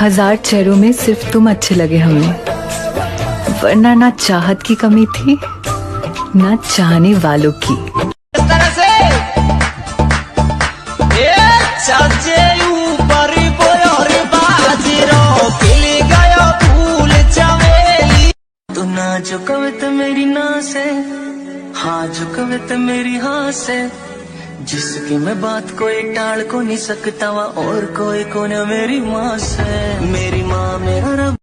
1000 चेहरों में सिर्फ तुम अच्छे लगे हमें, वरना ना चाहत की कमी थी ना चाहने वालों की। तू ना झुकवे तो मेरी ना से, हाँ झुकवे तो मेरी हाँ से, जिसकी मैं बात कोई टाल को नहीं सकता वा और कोई को न मेरी माँ से। मेरी माँ मेरा रब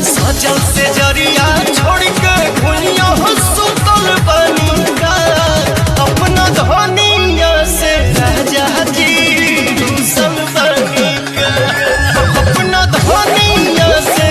सजल से जरिया छोड़ के खुलिया सुतल बनी का अपना धनिया से रह जाती दूसर बनी का अपना धनिया से।